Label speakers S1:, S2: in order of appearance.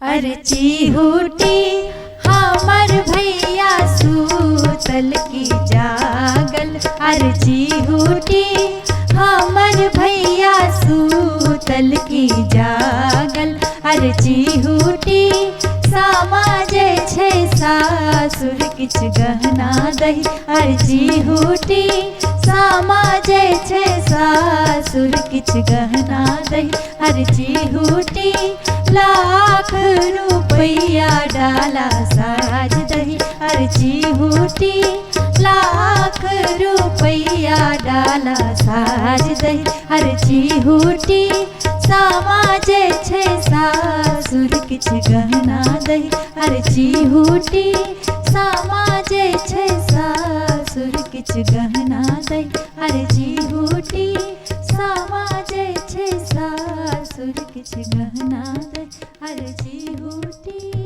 S1: अर्ची हुटी हमर भैया सूतल की जागल। अर्ची हुटी हमर भैया सूतल की जागल। अर्ची हुटी सामा जे छै सासुर किछ गहना दही। अर्ची हुटी सामा जे छै सासुर किछ गहना दही। अर्ची हुटी लाख रुपया डाला साज दही। अर्ची हुटी लाख रुपया डाला साज दही। अर्ची हुटी सामा जे छै सासुर किछ गहना दही। अर्ची हुटी सामा जे छै सासुर किछ गहना दही। अर्ची हुटी सामा जे छै सासुर किछ गहना दही। अर्ची हुटी।